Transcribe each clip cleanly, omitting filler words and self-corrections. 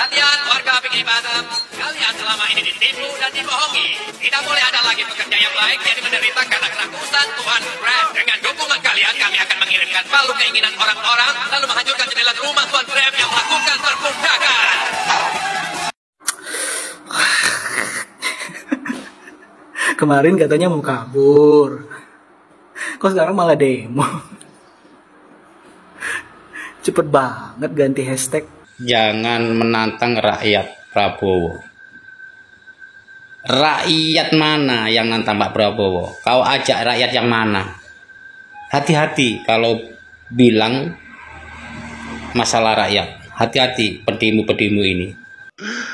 Kalian warga Bikini Bottom, kalian selama ini ditipu dan dibohongi. Tidak boleh ada lagi pekerja yang baik yang menderita karena kerakusan Tuan Crab. Dengan dukungan kalian, kami akan mengirimkan palu keinginan orang-orang lalu menghancurkan jendela rumah Tuan Crab yang melakukan perbudakan. Kemarin katanya mau kabur, kok sekarang malah demo? Cepet banget ganti hashtag. Jangan menantang rakyat Prabowo. Rakyat mana yang nantang Pak Prabowo? Kau ajak rakyat yang mana? Hati-hati kalau bilang masalah rakyat. Hati-hati pendemo-pendemo ini.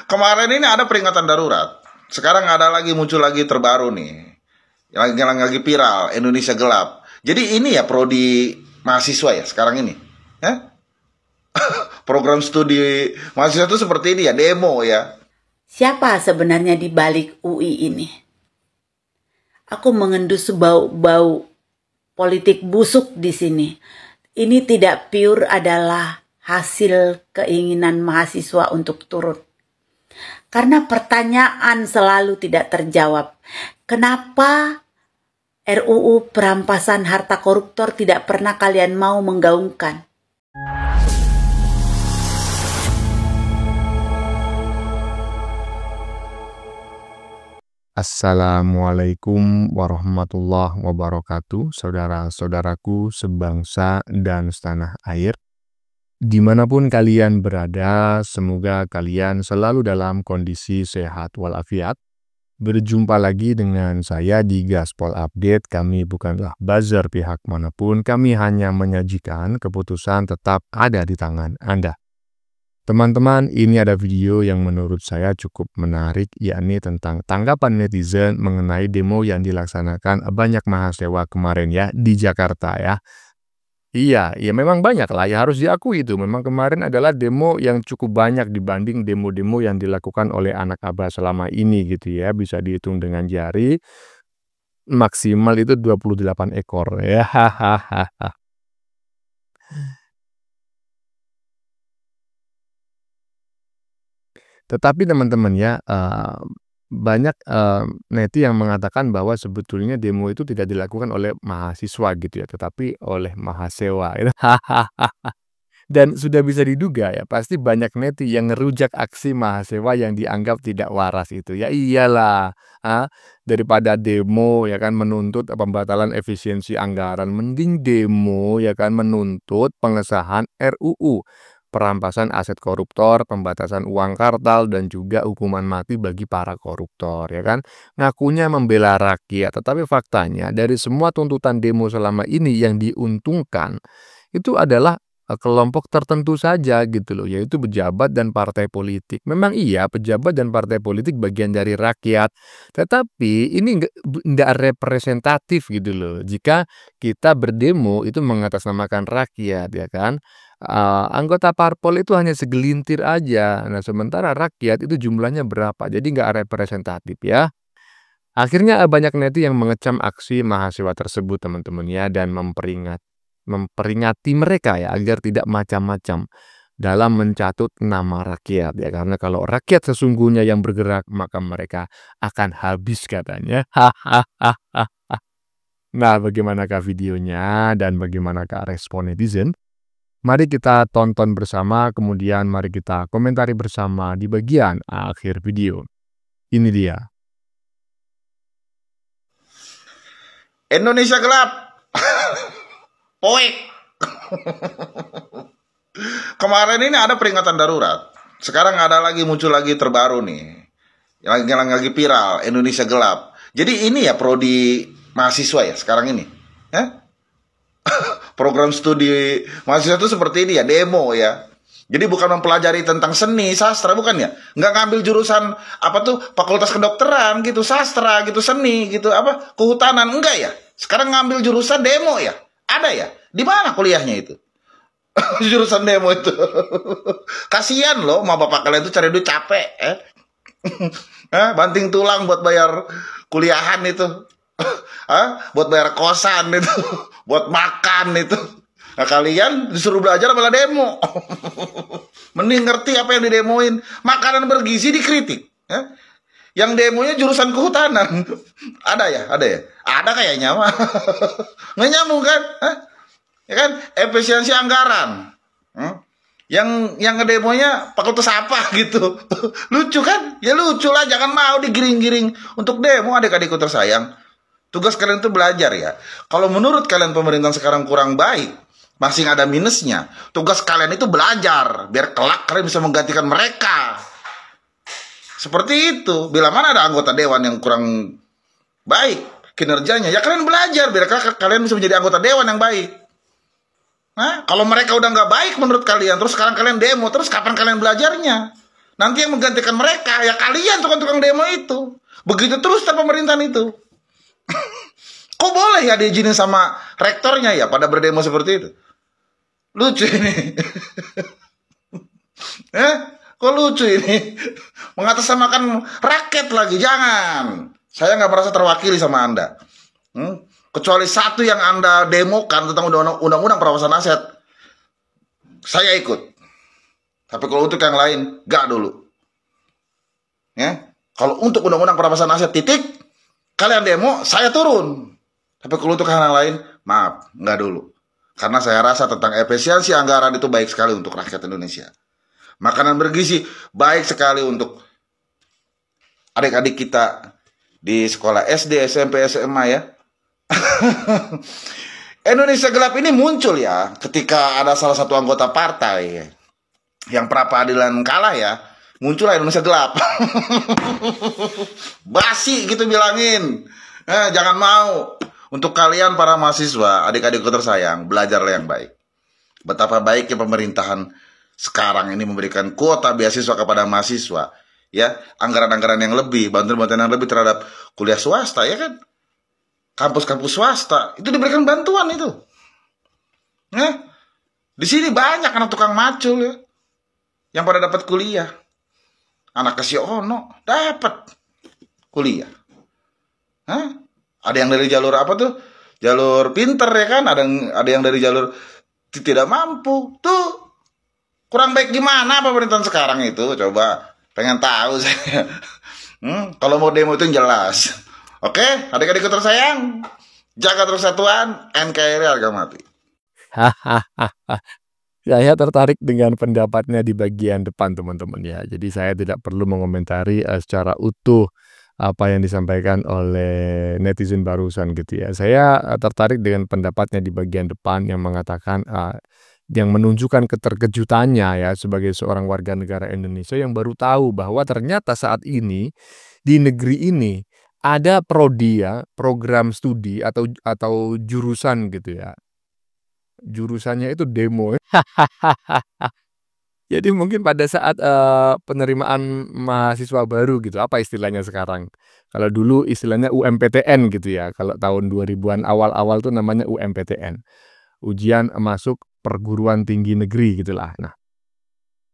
Kemarin ini ada peringatan darurat. Sekarang ada lagi, muncul lagi terbaru nih. Yang lagi viral, Indonesia Gelap. Jadi ini ya prodi mahasiswa ya sekarang ini. Program studi mahasiswa itu seperti ini ya, demo ya. Siapa sebenarnya di balik UI ini? Aku mengendus bau-bau politik busuk di sini. Ini tidak pure adalah hasil keinginan mahasiswa untuk turun. Karena pertanyaan selalu tidak terjawab. Kenapa RUU perampasan harta koruptor tidak pernah kalian mau menggaungkan? Assalamualaikum warahmatullahi wabarakatuh, saudara-saudaraku sebangsa dan setanah air. Dimanapun kalian berada, semoga kalian selalu dalam kondisi sehat walafiat. Berjumpa lagi dengan saya di Gaspol Update. Kami bukanlah buzzer pihak manapun, kami hanya menyajikan keputusan tetap ada di tangan Anda. Teman-teman, ini ada video yang menurut saya cukup menarik, yakni tentang tanggapan netizen mengenai demo yang dilaksanakan banyak mahasiswa kemarin ya, di Jakarta ya. Iya, ya memang banyak lah, ya harus diakui itu. Memang kemarin adalah demo yang cukup banyak dibanding demo-demo yang dilakukan oleh anak abah selama ini gitu ya. Bisa dihitung dengan jari, maksimal itu 28 ekor ya. Hahaha. Tetapi teman-teman ya, banyak neti yang mengatakan bahwa sebetulnya demo itu tidak dilakukan oleh mahasiswa gitu ya, tetapi oleh mahasiswa. Dan sudah bisa diduga ya, pasti banyak neti yang ngerujak aksi mahasiswa yang dianggap tidak waras itu. Ya iyalah, daripada demo ya kan menuntut pembatalan efisiensi anggaran, mending demo ya kan menuntut pengesahan RUU perampasan aset koruptor, pembatasan uang kartal, dan juga hukuman mati bagi para koruptor, ya kan? Ngakunya membela rakyat, tetapi faktanya dari semua tuntutan demo selama ini yang diuntungkan itu adalah kelompok tertentu saja gitu loh, yaitu pejabat dan partai politik. Memang iya, pejabat dan partai politik bagian dari rakyat, tetapi ini nggak representatif gitu loh. Jika kita berdemo itu mengatasnamakan rakyat, ya kan? Anggota parpol itu hanya segelintir aja. Nah, sementara rakyat itu jumlahnya berapa? Jadi nggak representatif ya. Akhirnya banyak neti yang mengecam aksi mahasiswa tersebut teman-teman ya, dan memperingati mereka ya agar tidak macam-macam dalam mencatut nama rakyat ya, karena kalau rakyat sesungguhnya yang bergerak maka mereka akan habis katanya. Nah, bagaimanakah videonya dan bagaimanakah respon netizen? Mari kita tonton bersama, kemudian mari kita komentari bersama di bagian akhir video. Ini dia. Indonesia Gelap. Poik. Kemarin ini ada peringatan darurat. Sekarang ada lagi, muncul lagi terbaru nih. Yang lagi viral, Indonesia Gelap. Jadi ini ya prodi mahasiswa ya sekarang ini. Program studi mahasiswa itu seperti ini ya, demo ya. Jadi bukan mempelajari tentang seni, sastra, bukan ya. Nggak ngambil jurusan apa tuh, fakultas kedokteran gitu, sastra gitu, seni gitu, apa, kehutanan, enggak ya. Sekarang ngambil jurusan demo ya. Ada ya. Di mana kuliahnya itu? Jurusan demo itu. Kasihan loh, ma bapak kalian tuh cari duit capek, banting tulang buat bayar kuliahan itu. Buat bayar kosan itu, buat makan itu. Nah, kalian disuruh belajar malah demo. Mending ngerti apa yang didemoin. Makanan bergizi dikritik. Ya? Yang demonya jurusan kehutanan. Ada ya? Ada kayaknya mah. Nggak nyambung kan? Hah? Ya kan? Efisiensi anggaran. Yang ngedemonya fakultas apa gitu. Lucu kan? Ya lucu lah, jangan mau digiring-giring untuk demo. Adik-adikku tersayang, tugas kalian itu belajar ya. Kalau menurut kalian pemerintahan sekarang kurang baik, masih ada minusnya, tugas kalian itu belajar biar kelak kalian bisa menggantikan mereka. Seperti itu. Bila mana ada anggota dewan yang kurang baik kinerjanya, ya kalian belajar biar kalian bisa menjadi anggota dewan yang baik. Nah, kalau mereka udah nggak baik menurut kalian, terus sekarang kalian demo, terus kapan kalian belajarnya? Nanti yang menggantikan mereka, ya kalian tukang-tukang demo itu. Begitu terus tanpa pemerintahan itu. Kok boleh ya diizinin sama rektornya ya pada berdemo seperti itu? Lucu ini. Kok lucu ini? Mengatasnamakan rakyat lagi, jangan. Saya nggak merasa terwakili sama Anda. Kecuali satu yang Anda demokan tentang undang-undang perampasan aset, saya ikut. Tapi kalau untuk yang lain, gak dulu. Ya, kalau untuk undang-undang perampasan aset titik, kalian demo, saya turun. Tapi kalau untuk yang lain, maaf, gak dulu. Karena saya rasa tentang efisiensi anggaran itu baik sekali untuk rakyat Indonesia. Makanan bergizi baik sekali untuk adik-adik kita di sekolah SD, SMP, SMA ya. Indonesia gelap ini muncul ya ketika ada salah satu anggota partai yang pra peradilan kalah ya, muncullah Indonesia gelap. Basi gitu bilangin. Jangan mau. Untuk kalian para mahasiswa, adik-adikku tersayang, belajarlah yang baik. Betapa baiknya pemerintahan sekarang ini memberikan kuota beasiswa kepada mahasiswa, ya, anggaran-anggaran yang lebih, bantuan-bantuan yang lebih terhadap kuliah swasta, ya kan? Kampus-kampus swasta itu diberikan bantuan itu. Di sini banyak anak tukang macul ya, yang pada dapat kuliah. Anak kasih ono dapat kuliah. Ada yang dari jalur apa tuh? Jalur pinter ya kan? Ada yang dari jalur tidak mampu. Tuh kurang baik gimana pemerintahan sekarang itu? Coba pengen tahu saya. Kalau mau demo itu yang jelas. Oke, adik-adikku tersayang, jaga persatuan, NKRI harga mati. Saya tertarik dengan pendapatnya di bagian depan teman-teman ya. Jadi saya tidak perlu mengomentari secara utuh apa yang disampaikan oleh netizen barusan gitu ya. Saya tertarik dengan pendapatnya di bagian depan yang mengatakan yang menunjukkan keterkejutannya ya sebagai seorang warga negara Indonesia yang baru tahu bahwa ternyata saat ini di negeri ini ada prodi ya, program studi atau jurusan gitu ya. Jurusannya itu demo. Jadi mungkin pada saat penerimaan mahasiswa baru gitu, apa istilahnya sekarang? Kalau dulu istilahnya UMPTN gitu ya. Kalau tahun 2000-an awal-awal tuh namanya UMPTN. Ujian masuk perguruan tinggi negeri gitulah.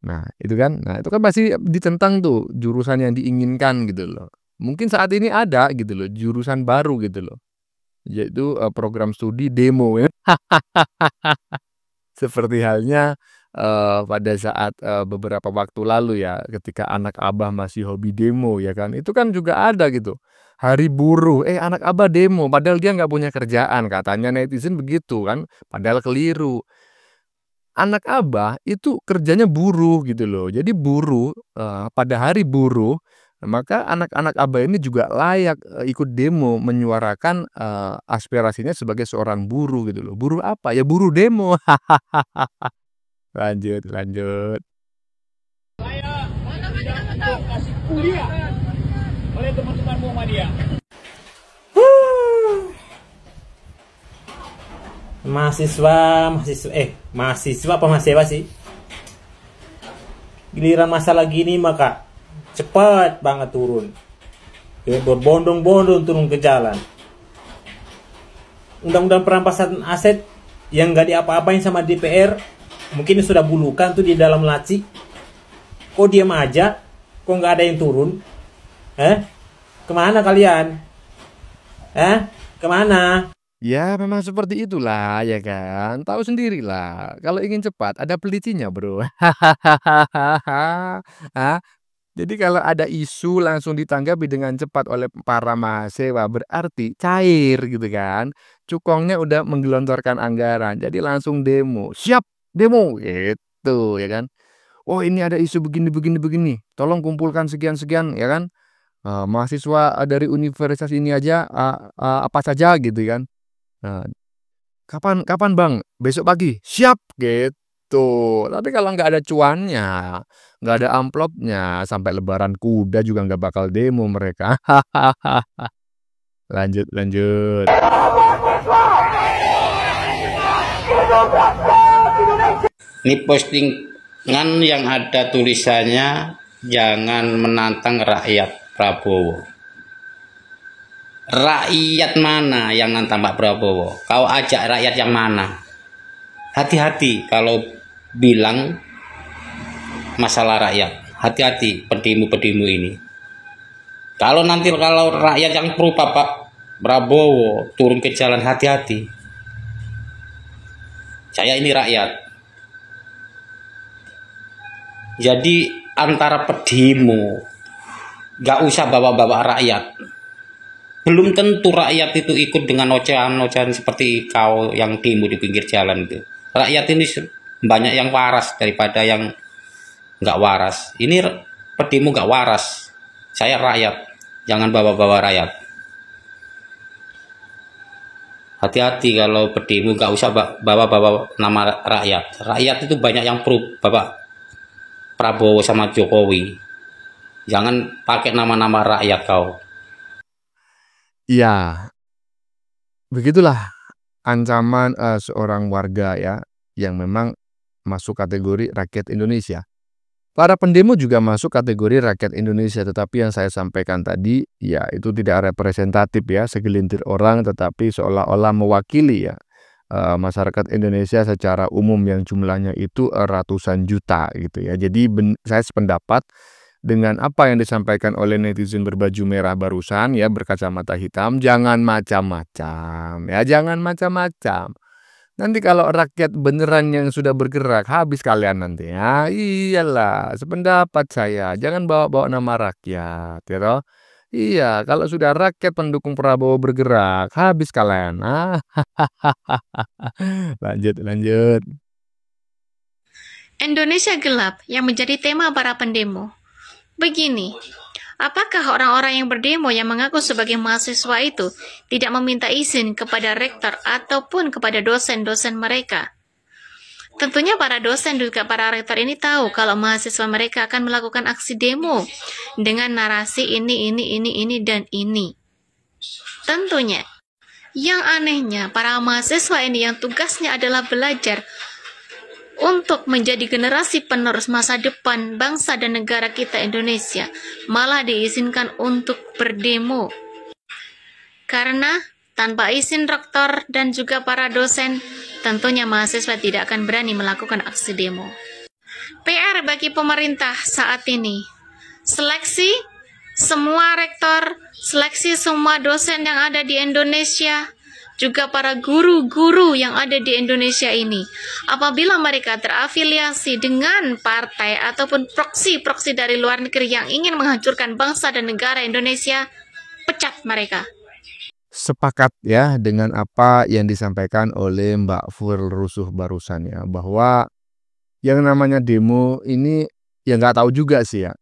Nah, itu kan pasti ditentang tuh jurusan yang diinginkan gitu loh. Mungkin saat ini ada gitu loh, jurusan baru gitu loh. Yaitu program studi demo ya. Seperti halnya pada saat beberapa waktu lalu ya, ketika anak abah masih hobi demo ya kan. Itu kan juga ada gitu. Hari buruh, anak abah demo, padahal dia nggak punya kerjaan. Katanya netizen begitu kan, padahal keliru. Anak abah itu kerjanya buruh gitu loh. Jadi buruh, pada hari buruh, maka anak-anak abah ini juga layak ikut demo menyuarakan aspirasinya sebagai seorang buruh gitu loh. Buruh apa? Ya buruh demo. Lanjut. Saya kasih kuliah oleh teman-teman Muhammadiyah. Mahasiswa apa mahasiswa sih? Giliran masalah gini maka cepat banget turun. Berbondong-bondong turun ke jalan. Undang-undang perampasan aset yang gak diapa-apain sama DPR, mungkin sudah bulukan tuh di dalam laci. Kok diam aja? Kok gak ada yang turun? Kemana kalian? Kemana? Ya memang seperti itulah ya kan, tahu sendirilah kalau ingin cepat ada pelitinya Bro. Ah, jadi kalau ada isu langsung ditanggapi dengan cepat oleh para mahasiswa berarti cair gitu kan. Cukongnya udah menggelontorkan anggaran, jadi langsung demo, "Siap, demo!" Gitu ya kan. "Oh ini ada isu begini begini begini, tolong kumpulkan sekian sekian," ya kan. Mahasiswa, dari universitas ini aja, apa saja gitu kan. Nah, "Kapan kapan Bang?" "Besok pagi." "Siap!" Gitu. Tapi kalau nggak ada cuannya, nggak ada amplopnya, sampai lebaran kuda juga nggak bakal demo mereka. Lanjut lanjut. Ini postingan yang ada tulisannya jangan menantang rakyat Prabowo. Rakyat mana yang nantang Pak Prabowo? Kau ajak rakyat yang mana? Hati-hati kalau bilang masalah rakyat. Hati-hati pendemo-pendemo ini. Kalau rakyat yang pro Pak Prabowo turun ke jalan, hati-hati. Saya ini rakyat. Jadi antara pendemo, gak usah bawa-bawa rakyat. Belum tentu rakyat itu ikut dengan ocehan-ocehan seperti kau yang demo di pinggir jalan itu. Rakyat ini banyak yang waras daripada yang nggak waras. Ini pendemo nggak waras. Saya rakyat, jangan bawa-bawa rakyat. Hati-hati kalau pendemo, nggak usah bawa-bawa nama rakyat. Rakyat itu banyak yang pro Bapak Prabowo sama Jokowi. Jangan pakai nama-nama rakyat kau. Iya, begitulah ancaman, seorang warga ya, yang memang masuk kategori rakyat Indonesia. Para pendemo juga masuk kategori rakyat Indonesia, tetapi yang saya sampaikan tadi, ya itu tidak representatif ya, segelintir orang tetapi seolah-olah mewakili ya, masyarakat Indonesia secara umum yang jumlahnya itu, ratusan juta gitu ya. Jadi saya sependapat dengan apa yang disampaikan oleh netizen berbaju merah barusan ya, berkacamata hitam, jangan macam-macam ya, jangan macam-macam. Nanti kalau rakyat beneran yang sudah bergerak, habis kalian nanti ya. Iyalah, sependapat saya, jangan bawa-bawa nama rakyat ya toh. Iya, kalau sudah rakyat pendukung Prabowo bergerak, habis kalian. Lanjut lanjut. Indonesia gelap yang menjadi tema para pendemo. Begini, apakah orang-orang yang berdemo yang mengaku sebagai mahasiswa itu tidak meminta izin kepada rektor ataupun kepada dosen-dosen mereka? Tentunya para dosen juga para rektor ini tahu kalau mahasiswa mereka akan melakukan aksi demo dengan narasi ini, dan ini. Tentunya, yang anehnya para mahasiswa ini yang tugasnya adalah belajar untuk menjadi generasi penerus masa depan bangsa dan negara kita Indonesia, malah diizinkan untuk berdemo. Karena tanpa izin rektor dan juga para dosen, tentunya mahasiswa tidak akan berani melakukan aksi demo. PR bagi pemerintah saat ini, seleksi semua rektor, seleksi semua dosen yang ada di Indonesia, juga para guru-guru yang ada di Indonesia ini. Apabila mereka terafiliasi dengan partai ataupun proksi-proksi dari luar negeri yang ingin menghancurkan bangsa dan negara Indonesia, pecat mereka. Sepakat ya dengan apa yang disampaikan oleh Mbak Furl Rusuh barusan ya, bahwa yang namanya demo ini ya nggak tahu juga sih ya,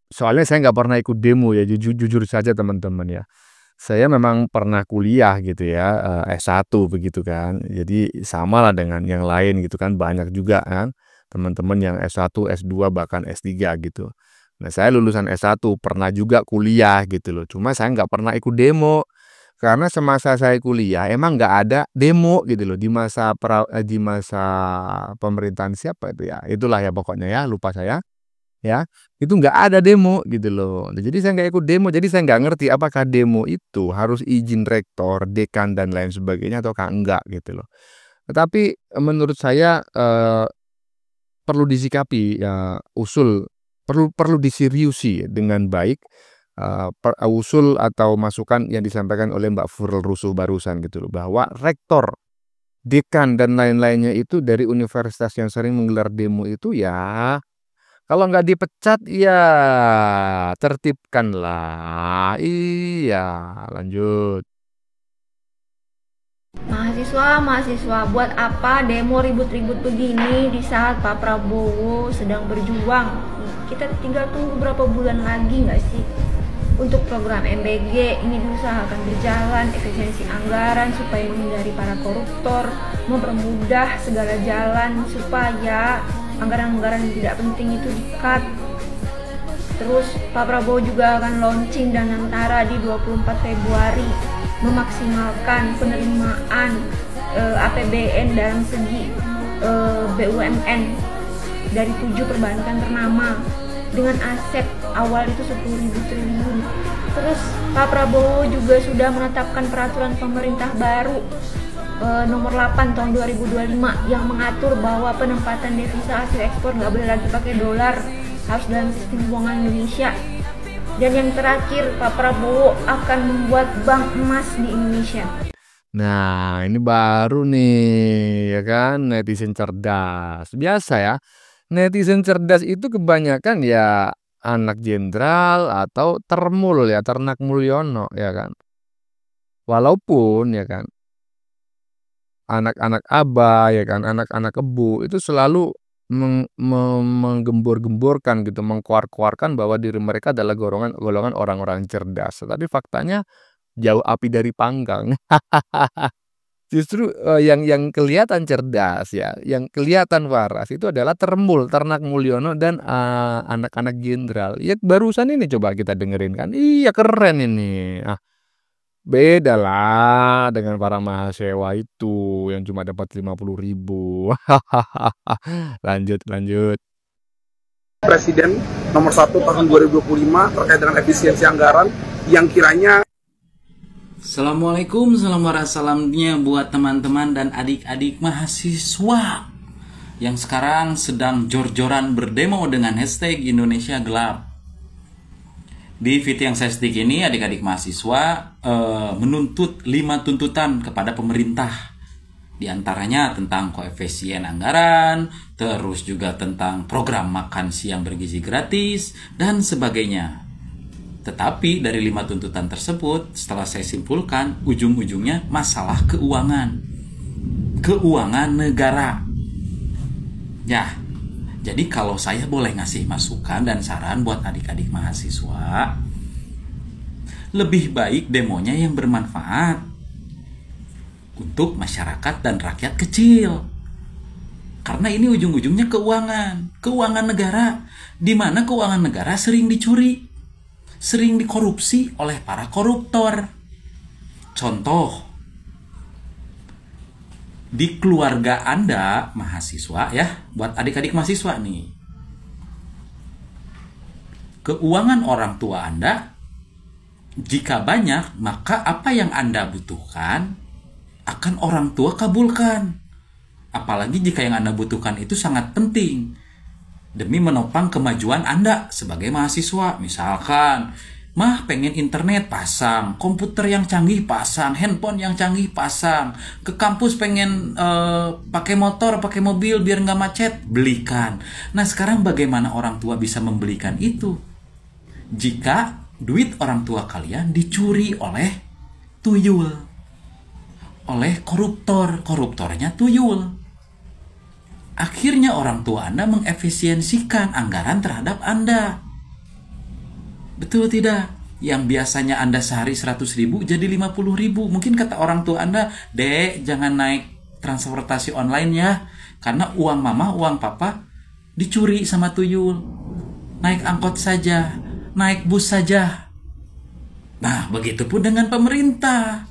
soalnya saya nggak pernah ikut demo ya, jujur saja teman-teman ya. Saya memang pernah kuliah gitu ya, S1 begitu kan. Jadi sama lah dengan yang lain gitu kan, banyak juga kan teman-teman yang S1, S2 bahkan S3 gitu. Nah, saya lulusan S1 pernah juga kuliah gitu loh. Cuma saya nggak pernah ikut demo. Karena semasa saya kuliah emang nggak ada demo gitu loh di masa pemerintahan siapa itu ya. Itulah ya pokoknya ya, lupa saya. Ya, itu nggak ada demo gitu loh. Nah, jadi saya nggak ikut demo, jadi saya nggak ngerti apakah demo itu harus izin rektor, dekan dan lain sebagainya ataukah enggak gitu loh. Tetapi menurut saya perlu disikapi ya, perlu diseriusi dengan baik usul atau masukan yang disampaikan oleh Mbak Furul Rusuh barusan gitu loh, bahwa rektor, dekan dan lain-lainnya itu dari universitas yang sering menggelar demo itu ya kalau nggak dipecat ya tertibkanlah. Iya, lanjut. Mahasiswa, buat apa demo ribut-ribut begini di saat Pak Prabowo sedang berjuang? Kita tinggal tunggu berapa bulan lagi nggak sih? Untuk program MBG ini diusahakan berjalan, efisiensi anggaran supaya menghindari para koruptor, mempermudah segala jalan supaya anggaran-anggaran yang tidak penting itu di-cut. Terus Pak Prabowo juga akan launching Danantara di 24 Februari, memaksimalkan penerimaan APBN dalam segi BUMN dari 7 perbankan ternama dengan aset awal itu 10.000 triliun. Terus Pak Prabowo juga sudah menetapkan peraturan pemerintah baru nomor 8 tahun 2025 yang mengatur bahwa penempatan devisa hasil ekspor nggak boleh lagi pakai dolar, harus dalam sistem keuangan Indonesia. Dan yang terakhir, Pak Prabowo akan membuat bank emas di Indonesia. Nah, ini baru nih, ya kan, netizen cerdas. Biasa ya, netizen cerdas itu kebanyakan ya anak jenderal atau termul ya, ternak Mulyono, ya kan. Walaupun ya kan, anak-anak abah, ya kan, anak-anak Kebu itu selalu menggembor-gemborkan gitu, mengkuar-kuarkan bahwa diri mereka adalah golongan orang-orang cerdas. Tapi faktanya jauh api dari panggang. Justru yang kelihatan cerdas ya, yang kelihatan waras itu adalah ternak Mulyono dan anak-anak jenderal. Ya barusan ini coba kita dengerin kan. Iya keren ini. Beda lah dengan para mahasiswa itu yang cuma dapat 50.000. Lanjut. Presiden nomor 1 tahun 2025 terkait dengan efisiensi anggaran yang kiranya. Assalamualaikum, salamnya buat teman-teman dan adik-adik mahasiswa yang sekarang sedang jor-joran berdemo dengan hashtag Indonesia Gelap. Di video yang saya stick ini adik-adik mahasiswa menuntut 5 tuntutan kepada pemerintah. Di antaranya tentang koefisien anggaran, terus juga tentang program makan siang bergizi gratis, dan sebagainya. Tetapi dari 5 tuntutan tersebut, setelah saya simpulkan, ujung-ujungnya masalah keuangan. Keuangan negara. Ya, jadi kalau saya boleh ngasih masukan dan saran buat adik-adik mahasiswa, lebih baik demonya yang bermanfaat untuk masyarakat dan rakyat kecil. Karena ini ujung-ujungnya keuangan negara, di mana keuangan negara sering dicuri, sering dikorupsi oleh para koruptor. Contoh, di keluarga Anda mahasiswa ya, buat adik-adik mahasiswa nih, keuangan orang tua Anda jika banyak, maka apa yang Anda butuhkan akan orang tua kabulkan. Apalagi jika yang Anda butuhkan itu sangat penting demi menopang kemajuan Anda sebagai mahasiswa. Misalkan, mah pengen internet, pasang. Komputer yang canggih, pasang. Handphone yang canggih, pasang. Ke kampus pengen pakai motor, pakai mobil biar nggak macet, belikan. Nah sekarang bagaimana orang tua bisa membelikan itu? Jika duit orang tua kalian dicuri oleh tuyul, oleh koruptornya tuyul. Akhirnya orang tua Anda mengefisiensikan anggaran terhadap Anda. Betul tidak? Yang biasanya Anda sehari 100.000 jadi 50.000. Mungkin kata orang tua Anda, "Dek, jangan naik transportasi online ya, karena uang mama, uang papa dicuri sama tuyul. Naik angkot saja, naik bus saja." Nah, begitupun dengan pemerintah.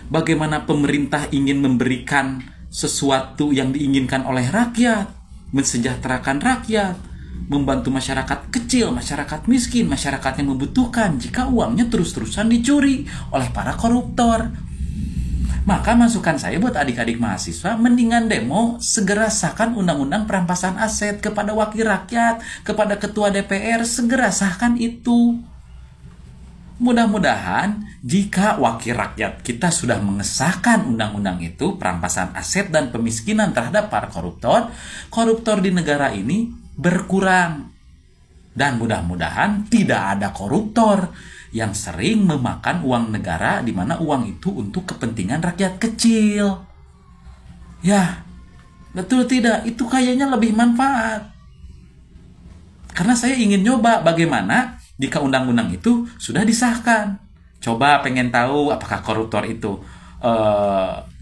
Bagaimana pemerintah ingin memberikan sesuatu yang diinginkan oleh rakyat, mensejahterakan rakyat, membantu masyarakat kecil, masyarakat miskin, masyarakat yang membutuhkan, jika uangnya terus-terusan dicuri oleh para koruptor. Maka masukan saya buat adik-adik mahasiswa, mendingan demo segera sahkan undang-undang perampasan aset kepada wakil rakyat, kepada ketua DPR, segera sahkan itu. Mudah-mudahan jika wakil rakyat kita sudah mengesahkan undang-undang itu, perampasan aset dan pemiskinan terhadap para koruptor di negara ini berkurang. Dan mudah-mudahan tidak ada koruptor yang sering memakan uang negara, di mana uang itu untuk kepentingan rakyat kecil. Ya, betul tidak? Itu kayaknya lebih manfaat. Karena saya ingin nyoba bagaimana jika undang-undang itu sudah disahkan. Coba pengen tahu apakah koruptor itu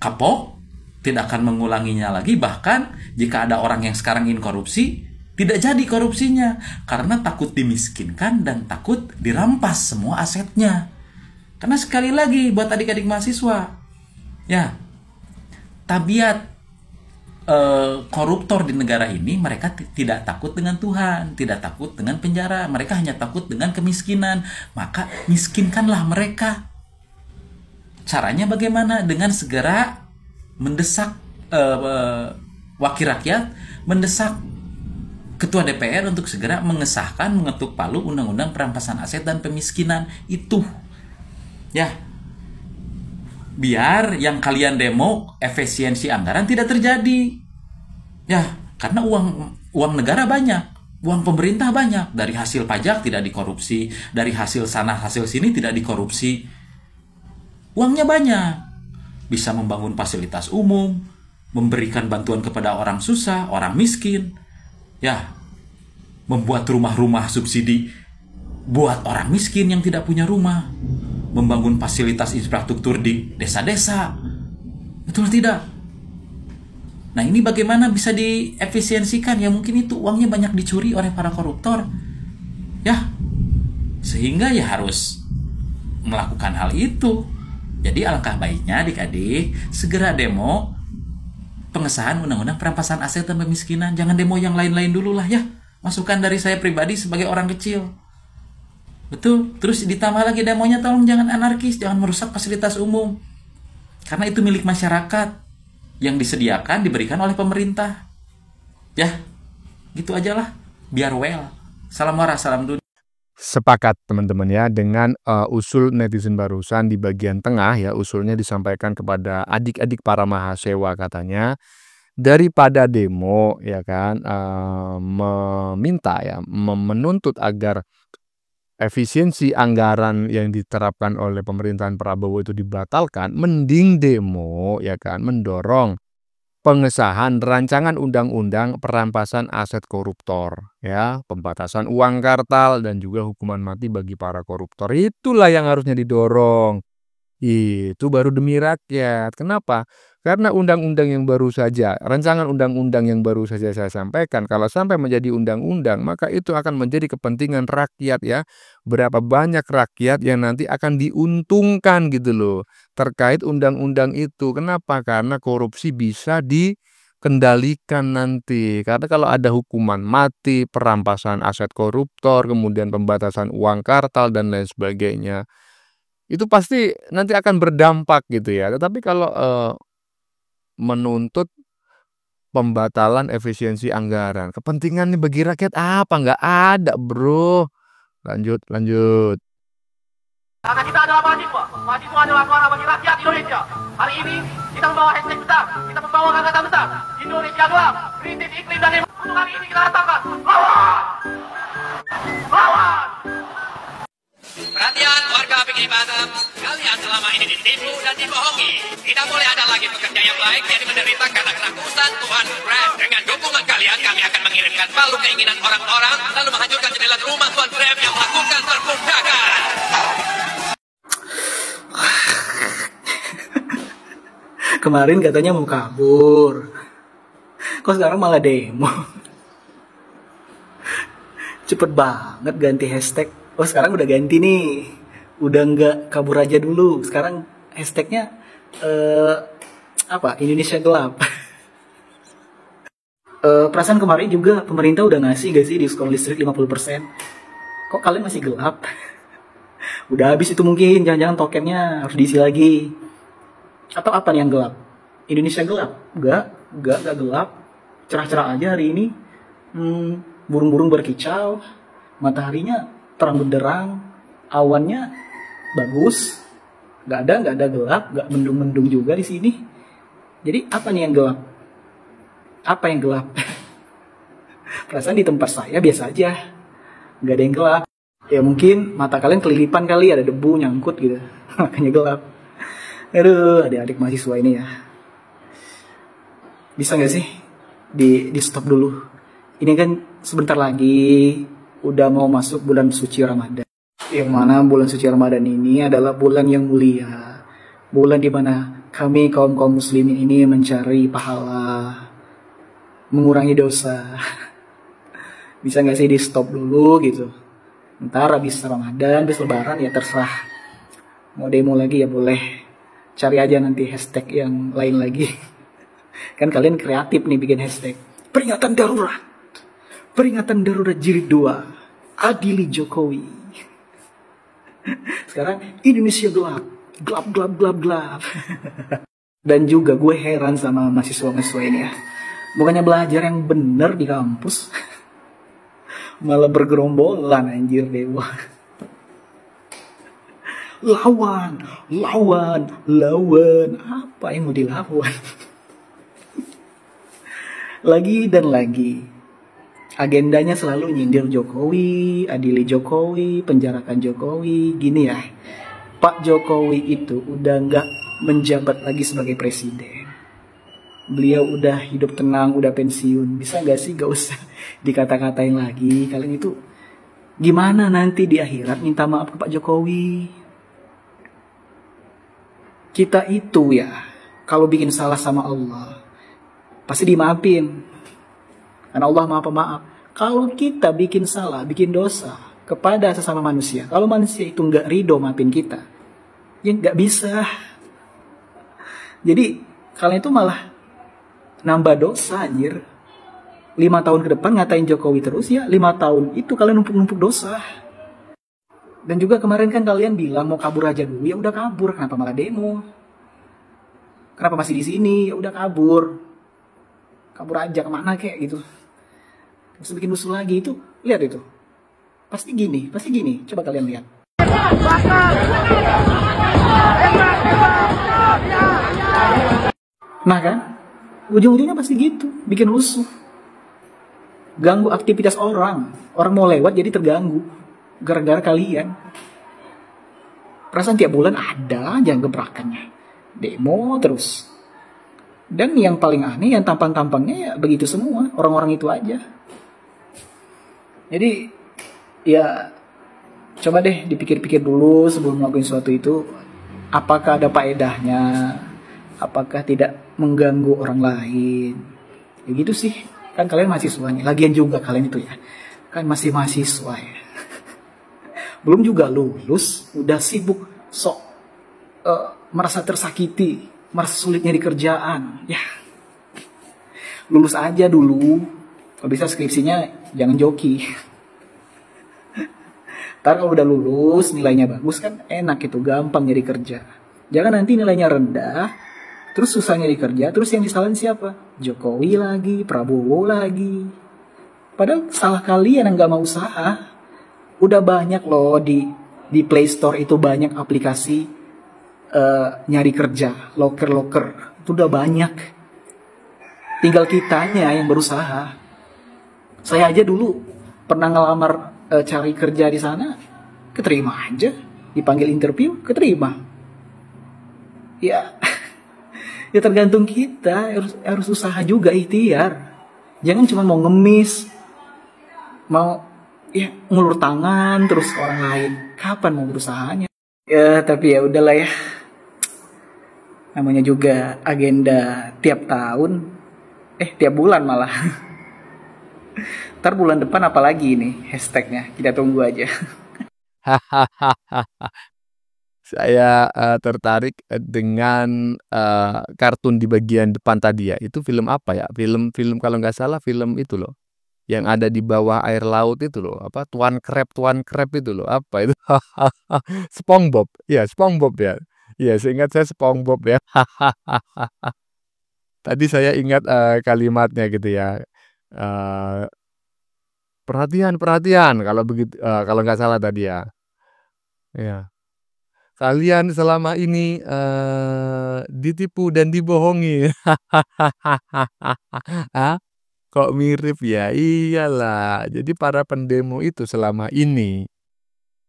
kapok, tidak akan mengulanginya lagi. Bahkan jika ada orang yang sekarang ingin korupsi, tidak jadi korupsinya. Karena takut dimiskinkan dan takut dirampas semua asetnya. Karena sekali lagi buat adik-adik mahasiswa, ya, tabiat koruptor di negara ini, mereka tidak takut dengan Tuhan, tidak takut dengan penjara, mereka hanya takut dengan kemiskinan. Maka miskinkanlah mereka. Caranya bagaimana? Dengan segera mendesak wakil rakyat, mendesak ketua DPR untuk segera mengesahkan, mengetuk palu undang-undang perampasan aset dan pemiskinan itu. Ya, biar yang kalian demo efisiensi anggaran tidak terjadi. Ya, karena uang negara banyak, uang pemerintah banyak. Dari hasil pajak tidak dikorupsi, dari hasil sana hasil sini tidak dikorupsi. Uangnya banyak. Bisa membangun fasilitas umum, memberikan bantuan kepada orang susah, orang miskin. Ya, membuat rumah-rumah subsidi buat orang miskin yang tidak punya rumah. Membangun fasilitas infrastruktur di desa-desa. Betul tidak? Nah, ini bagaimana bisa diefisiensikan? Ya mungkin itu uangnya banyak dicuri oleh para koruptor. Ya, sehingga ya harus melakukan hal itu. Jadi alangkah baiknya adik-adik segera demo pengesahan undang-undang perampasan aset dan pemiskinan. Jangan demo yang lain-lain dulu lah ya. Masukan dari saya pribadi sebagai orang kecil. Betul. Terus ditambah lagi demonya, tolong jangan anarkis, jangan merusak fasilitas umum. Karena itu milik masyarakat yang disediakan, diberikan oleh pemerintah. Ya, gitu aja lah. Biar well. Salam warah, salam dunia. Sepakat teman-teman ya dengan usul netizen barusan di bagian tengah ya. Usulnya disampaikan kepada adik-adik para mahasiswa katanya. Daripada demo ya kan, meminta ya, menuntut agar efisiensi anggaran yang diterapkan oleh pemerintahan Prabowo itu dibatalkan, mending demo ya kan, mendorong pengesahan rancangan undang-undang perampasan aset koruptor ya, pembatasan uang kartal dan juga hukuman mati bagi para koruptor. Itulah yang harusnya didorong. Itu baru demi rakyat. Kenapa? Karena undang-undang yang baru saja, rancangan undang-undang yang baru saja saya sampaikan, kalau sampai menjadi undang-undang, maka itu akan menjadi kepentingan rakyat ya. Berapa banyak rakyat yang nanti akan diuntungkan gitu loh, terkait undang-undang itu. Kenapa? Karena korupsi bisa dikendalikan nanti. Karena kalau ada hukuman mati, perampasan aset koruptor, kemudian pembatasan uang kartal dan lain sebagainya, itu pasti nanti akan berdampak gitu ya. Tetapi kalau menuntut pembatalan efisiensi anggaran, kepentingannya bagi rakyat apa? Nggak ada bro. Lanjut. Karena kita adalah mahasiswa adalah suara bagi rakyat Indonesia. Hari ini kita membawa hashtag besar, kita membawa gagasan besar, Indonesia gelap, krisis iklim dan demokrasi. Untuk hari ini kita katakan lawan. Perhatian warga PGRI Batam, kalian selama ini ditipu dan dibohongi. Tidak boleh ada lagi pekerja yang baik yang menderita karena kerakusan Tuhan Grab. Dengan dukungan kalian, kami akan mengirimkan palu keinginan orang-orang, lalu menghancurkan jendela rumah Tuhan Grab yang melakukan perbudakan. Kemarin katanya mau kabur, kok sekarang malah demo? Cepet banget ganti hashtag. Oh sekarang udah ganti nih, udah nggak kabur aja dulu. Sekarang hashtagnya Indonesia gelap. Perasaan kemarin juga pemerintah udah ngasih gak sih diskon listrik 50%. Kok kalian masih gelap? Udah habis itu mungkin, jangan-jangan tokennya harus diisi lagi. Atau apa nih yang gelap? Indonesia gelap? Enggak gelap. Cerah-cerah aja hari ini. Burung-burung berkicau, mataharinya terang benderang, awannya bagus, nggak ada gelap, nggak mendung-mendung juga di sini. Jadi apa nih yang gelap? Apa yang gelap? Perasaan di tempat saya biasa aja, nggak ada yang gelap. Ya mungkin mata kalian kelilipan kali, ada debu nyangkut gitu, makanya gelap. Aduh, adik-adik mahasiswa ini ya. Bisa nggak sih di stop dulu? Ini kan sebentar lagi udah mau masuk bulan suci Ramadan. Yang mana bulan suci Ramadan ini adalah bulan yang mulia. Bulan di mana kami kaum muslimin ini mencari pahala, mengurangi dosa. Bisa nggak sih di stop dulu gitu? Ntar habis Ramadan, habis Lebaran ya terserah. Mau demo lagi ya boleh. Cari aja nanti hashtag yang lain lagi. Kan kalian kreatif nih bikin hashtag. Peringatan darurat. Peringatan darurat jilid 2. Adili Jokowi. Sekarang Indonesia gelap. Gelap. Dan juga gue heran sama mahasiswa-mahasiswa ini ya. Bukannya belajar yang bener di kampus, malah bergerombolan anjir dewa. Lawan. Apa yang mau dilawan? Lagi dan lagi. Agendanya selalu nyindir Jokowi, adili Jokowi, penjarakan Jokowi. Gini ya, Pak Jokowi itu udah nggak menjabat lagi sebagai presiden. Beliau udah hidup tenang, udah pensiun. Bisa nggak sih gak usah dikata-katain lagi? Kalian itu gimana nanti di akhirat minta maaf ke Pak Jokowi? Kita itu ya, kalau bikin salah sama Allah, pasti dimaafin. Karena Allah maha pemaaf. Kalau kita bikin salah, bikin dosa kepada sesama manusia, kalau manusia itu nggak ridho maafin kita, ya nggak bisa. Jadi kalian itu malah nambah dosa anjir. 5 tahun ke depan ngatain Jokowi terus ya, 5 tahun itu kalian numpuk-numpuk dosa. Dan juga kemarin kan kalian bilang mau kabur aja dulu, ya udah kabur, kenapa malah demo? Kenapa masih di sini? Ya udah kabur. Kabur aja kemana kek gitu. Terus bikin musuh lagi itu, lihat itu. Pasti gini. Coba kalian lihat. Nah kan, ujung-ujungnya pasti gitu, bikin rusuh. Ganggu aktivitas orang. Orang mau lewat jadi terganggu. Gara-gara kalian. Perasaan tiap bulan ada aja gebrakannya. Demo terus. Dan yang paling aneh, yang tampang-tampangnya ya begitu semua. Orang-orang itu aja. Jadi, ya coba deh dipikir-pikir dulu sebelum melakukan sesuatu itu. Apakah ada faedahnya? Apakah tidak mengganggu orang lain? Ya gitu sih. Kan kalian mahasiswanya. Lagian juga kalian itu ya. Kan masih mahasiswa ya. Belum juga lulus. Udah sibuk sok merasa tersakiti. Merasa sulit nyari kerjaan. Ya. Lulus aja dulu. Kalau bisa skripsinya jangan joki. Ntar kalau udah lulus nilainya bagus kan enak itu. Gampang nyari kerja. Jangan nanti nilainya rendah. Terus susah nyari kerja, terus yang disalahin siapa? Jokowi lagi, Prabowo lagi. Padahal salah kalian yang gak mau usaha. Udah banyak loh di Play Store itu banyak aplikasi nyari kerja, loker. Itu udah banyak. Tinggal kitanya yang berusaha. Saya aja dulu pernah ngelamar cari kerja di sana, keterima aja. Dipanggil interview, keterima. Ya... Ya tergantung kita, harus usaha juga, ikhtiar. Jangan cuma mau ngemis, mau ya ngulur tangan terus orang lain. Kapan mau berusahanya? Ya tapi ya udahlah ya. Namanya juga agenda tiap tahun, tiap bulan malah. Ntar bulan depan apalagi ini hashtagnya, kita tunggu aja. Saya tertarik dengan kartun di bagian depan tadi ya. Itu film apa ya? Film kalau nggak salah film itu loh. Yang ada di bawah air laut itu loh. Apa? Tuan Crab itu loh. Apa itu? SpongeBob. Ya, SpongeBob ya. Iya, seingat saya SpongeBob ya. Tadi saya ingat kalimatnya gitu ya. Perhatian kalau begitu kalau nggak salah tadi ya. Iya. Kalian selama ini ditipu dan dibohongi. Hah? Kok mirip ya? Iyalah. Jadi para pendemo itu selama ini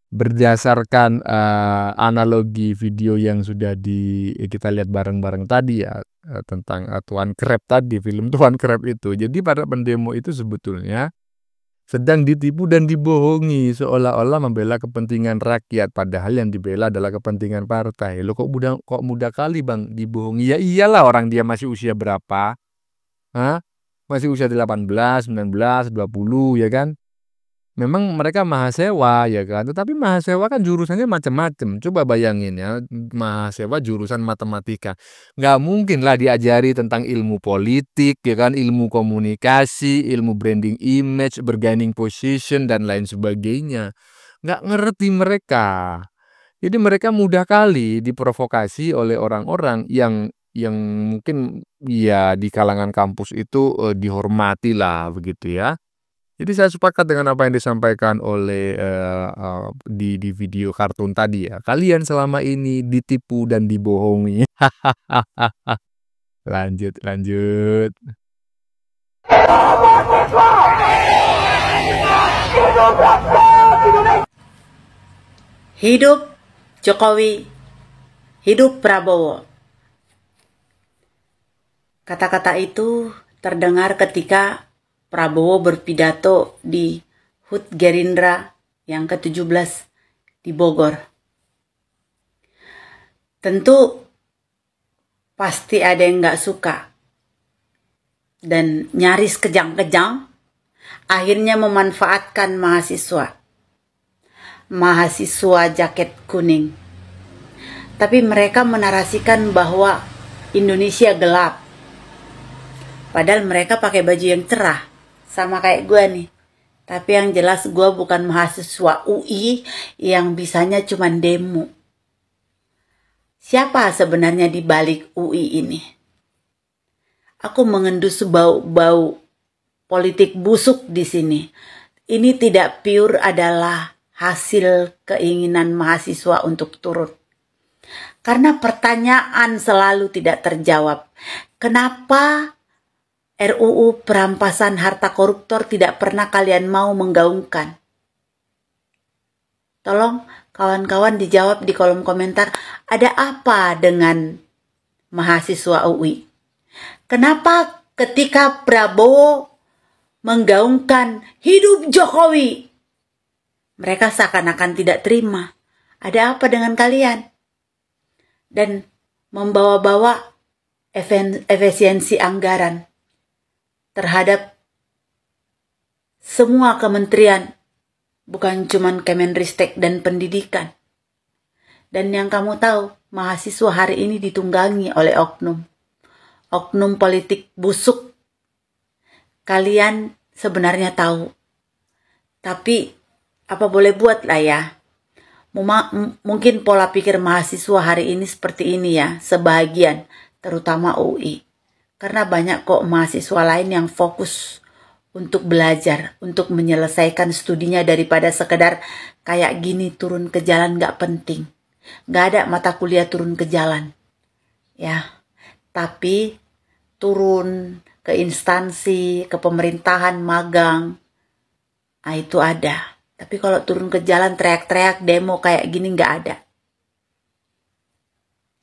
berdasarkan analogi video yang sudah kita lihat bareng-bareng tadi ya, tentang Tuan Crab tadi, film Tuan Crab itu. Jadi para pendemo itu sebetulnya sedang ditipu dan dibohongi seolah-olah membela kepentingan rakyat, padahal yang dibela adalah kepentingan partai. Loh kok mudah kali Bang dibohongi? Ya iyalah, orang dia masih usia berapa? Hah? Masih usia 18, 19, 20 ya kan? Memang mereka mahasiswa ya kan, tetapi mahasiswa kan jurusannya macam-macam. Coba bayangin ya, mahasiswa jurusan matematika. Nggak mungkin lah diajari tentang ilmu politik ya kan, ilmu komunikasi, ilmu branding image, bargaining position dan lain sebagainya. Nggak ngerti mereka. Jadi mereka mudah kali diprovokasi oleh orang-orang yang mungkin ya di kalangan kampus itu dihormati lah begitu ya. Jadi saya sepakat dengan apa yang disampaikan oleh di video kartun tadi ya. Kalian selama ini ditipu dan dibohongi. Lanjut. Hidup Jokowi, hidup Prabowo. Kata-kata itu terdengar ketika Prabowo berpidato di HUT Gerindra yang ke-17 di Bogor. Tentu pasti ada yang nggak suka dan nyaris kejang-kejang akhirnya memanfaatkan mahasiswa jaket kuning. Tapi mereka menarasikan bahwa Indonesia gelap. Padahal mereka pakai baju yang cerah. Sama kayak gue nih. Tapi yang jelas gue bukan mahasiswa UI yang bisanya cuman demo. Siapa sebenarnya di balik UI ini? Aku mengendus bau-bau politik busuk di sini. Ini tidak pure adalah hasil keinginan mahasiswa untuk turun. Karena pertanyaan selalu tidak terjawab. Kenapa RUU perampasan harta koruptor tidak pernah kalian mau menggaungkan? Tolong kawan-kawan dijawab di kolom komentar, ada apa dengan mahasiswa UI? Kenapa ketika Prabowo menggaungkan hidup Jokowi, mereka seakan-akan tidak terima? Ada apa dengan kalian? Dan membawa-bawa efisiensi anggaran terhadap semua kementerian, bukan cuman Kemenristek dan Pendidikan. Dan yang kamu tahu, mahasiswa hari ini ditunggangi oleh oknum politik busuk. Kalian sebenarnya tahu, tapi apa boleh buat lah ya. Mungkin pola pikir mahasiswa hari ini seperti ini ya, sebagian, terutama UI. Karena banyak kok mahasiswa lain yang fokus untuk belajar, untuk menyelesaikan studinya daripada sekedar kayak gini turun ke jalan gak penting. Gak ada mata kuliah turun ke jalan. Ya, tapi turun ke instansi, ke pemerintahan, magang, nah itu ada. Tapi kalau turun ke jalan teriak-teriak demo kayak gini gak ada.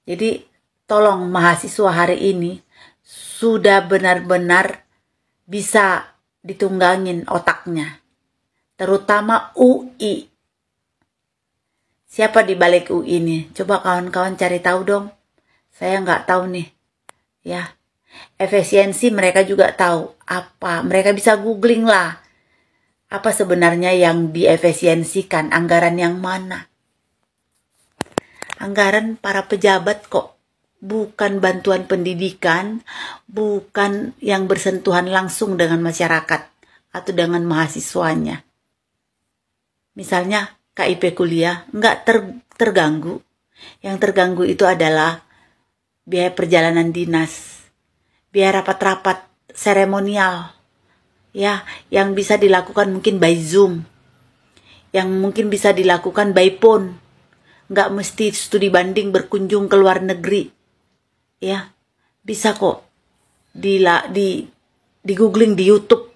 Jadi tolong mahasiswa hari ini sudah benar-benar bisa ditunggangin otaknya. Terutama UI. Siapa di balik UI ini? Coba kawan-kawan cari tahu dong. Saya nggak tahu nih. Ya, efisiensi mereka juga tahu. Apa? Mereka bisa googling lah. Apa sebenarnya yang diefisiensikan? Anggaran yang mana? Anggaran para pejabat kok. Bukan bantuan pendidikan, bukan yang bersentuhan langsung dengan masyarakat atau dengan mahasiswanya. Misalnya KIP kuliah nggak terganggu. Yang terganggu itu adalah biaya perjalanan dinas, biaya rapat-rapat seremonial, ya, yang bisa dilakukan mungkin by Zoom, yang mungkin bisa dilakukan by phone, nggak mesti studi banding berkunjung ke luar negeri. Ya, bisa kok di googling di YouTube.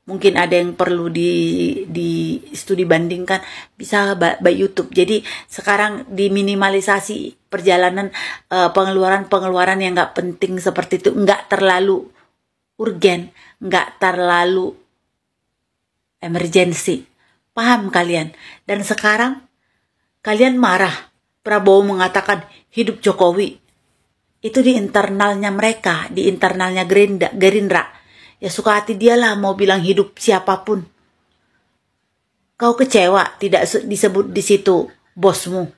Mungkin ada yang perlu di studi bandingkan, bisa by YouTube. Jadi sekarang diminimalisasi perjalanan, pengeluaran yang nggak penting seperti itu, nggak terlalu urgen, nggak terlalu emergency. Paham kalian? Dan sekarang kalian marah Prabowo mengatakan hidup Jokowi. Itu di internalnya mereka, di internalnya Gerindra. Ya suka hati dialah mau bilang hidup siapapun. Kau kecewa tidak disebut di situ bosmu.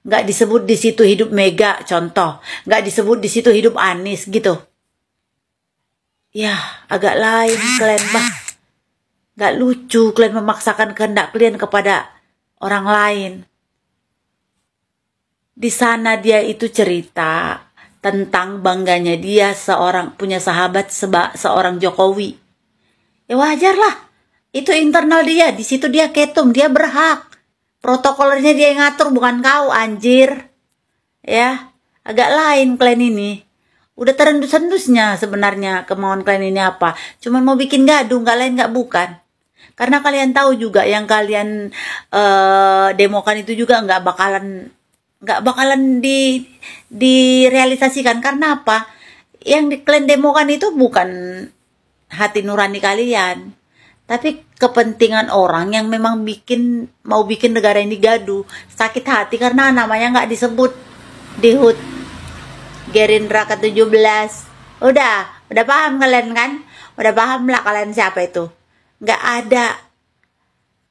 Nggak disebut di situ hidup Mega, contoh. Nggak disebut di situ hidup Anies gitu. Ya, agak lain kalian bah. Nggak lucu kalian memaksakan kehendak kalian kepada orang lain. Di sana dia itu cerita tentang bangganya dia punya sahabat seorang Jokowi. Ya wajar lah. Itu internal dia. Di situ dia ketum. Dia berhak. Protokolernya dia yang ngatur, bukan kau, anjir. Ya. Agak lain kalian ini. Udah terendus-endusnya sebenarnya kemauan kalian ini apa. Cuman mau bikin gaduh. Nggak lain nggak bukan. Karena kalian tahu juga yang kalian demokan itu juga nggak bakalan direalisasikan. Karena apa? Yang kalian demokan itu bukan hati nurani kalian, tapi kepentingan orang yang memang mau bikin negara ini gaduh. Sakit hati karena namanya nggak disebut di HUT Gerindra ke-17. Udah paham kalian kan? Udah paham lah kalian siapa itu. Nggak ada.